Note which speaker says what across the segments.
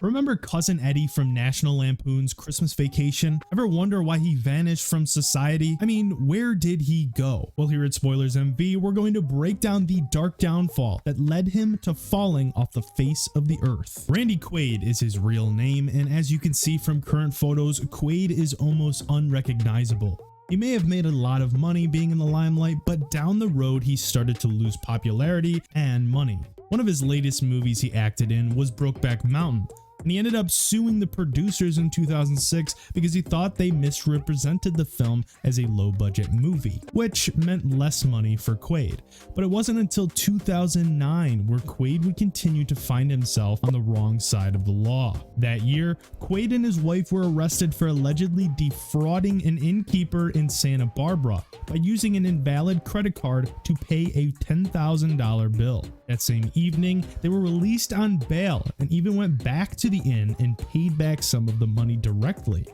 Speaker 1: Remember Cousin Eddie from National Lampoon's Christmas Vacation? Ever wonder why he vanished from society? I mean, where did he go? Well, here at Spoilers MV, we're going to break down the dark downfall that led him to falling off the face of the earth. Randy Quaid is his real name, and as you can see from current photos, Quaid is almost unrecognizable. He may have made a lot of money being in the limelight, but down the road he started to lose popularity and money. One of his latest movies he acted in was Brokeback Mountain, and he ended up suing the producers in 2006 because he thought they misrepresented the film as a low-budget movie, which meant less money for Quaid. But it wasn't until 2009 where Quaid would continue to find himself on the wrong side of the law. That year, Quaid and his wife were arrested for allegedly defrauding an innkeeper in Santa Barbara by using an invalid credit card to pay a $10,000 bill. That same evening, they were released on bail and even went back to the inn and paid back some of the money directly.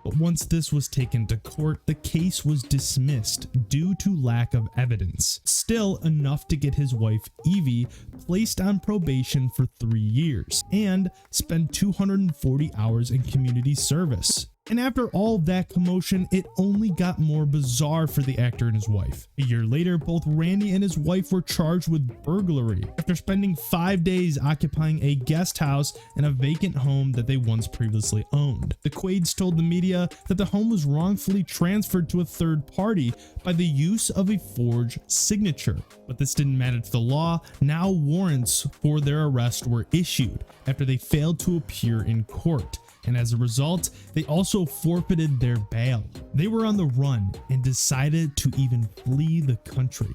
Speaker 1: But once this was taken to court, the case was dismissed due to lack of evidence. Still enough to get his wife, Evie, placed on probation for 3 years and spent 240 hours in community service. And after all that commotion, it only got more bizarre for the actor and his wife. A year later, both Randy and his wife were charged with burglary after spending 5 days occupying a guest house in a vacant home that they once previously owned. The Quaids told the media that the home was wrongfully transferred to a third party by the use of a forged signature. But this didn't matter to the law. Now warrants for their arrest were issued after they failed to appear in court. And as a result, they also forfeited their bail. They were on the run and decided to even flee the country.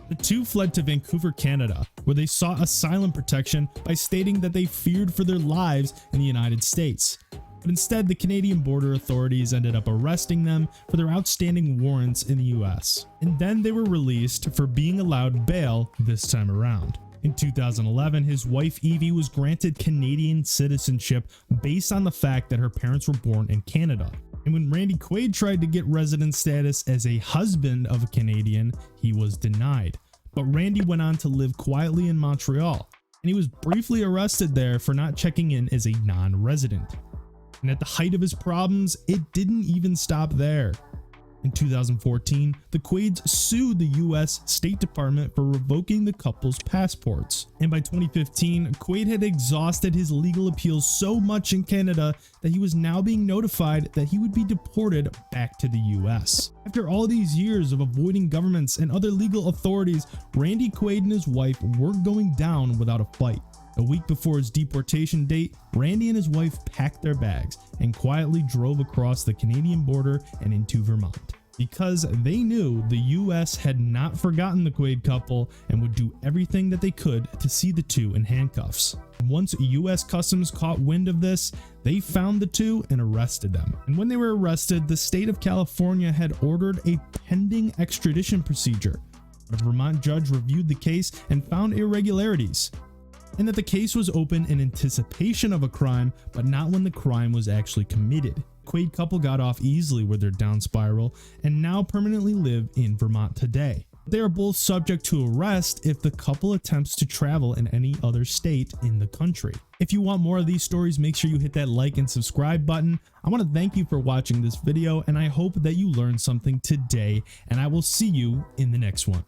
Speaker 1: The two fled to Vancouver, Canada, where they sought asylum protection by stating that they feared for their lives in the United States. But instead, the Canadian border authorities ended up arresting them for their outstanding warrants in the US. And then they were released for being allowed bail this time around. In 2011, his wife Evie was granted Canadian citizenship based on the fact that her parents were born in Canada. And when Randy Quaid tried to get resident status as a husband of a Canadian, he was denied. But Randy went on to live quietly in Montreal, and he was briefly arrested there for not checking in as a non-resident. And at the height of his problems, it didn't even stop there. In 2014, the Quaids sued the US State Department for revoking the couple's passports. And by 2015, Quaid had exhausted his legal appeals so much in Canada that he was now being notified that he would be deported back to the US. After all these years of avoiding governments and other legal authorities, Randy Quaid and his wife weren't going down without a fight. A week before his deportation date, Randy and his wife packed their bags and quietly drove across the Canadian border and into Vermont, because they knew the US had not forgotten the Quaid couple and would do everything that they could to see the two in handcuffs. Once US Customs caught wind of this, they found the two and arrested them. And when they were arrested, the state of California had ordered a pending extradition procedure. A Vermont judge reviewed the case and found irregularities, and that the case was open in anticipation of a crime, but not when the crime was actually committed. Quaid couple got off easily with their down spiral and now permanently live in Vermont today. They are both subject to arrest if the couple attempts to travel in any other state in the country. If you want more of these stories, make sure you hit that like and subscribe button. I want to thank you for watching this video, and I hope that you learned something today, and I will see you in the next one.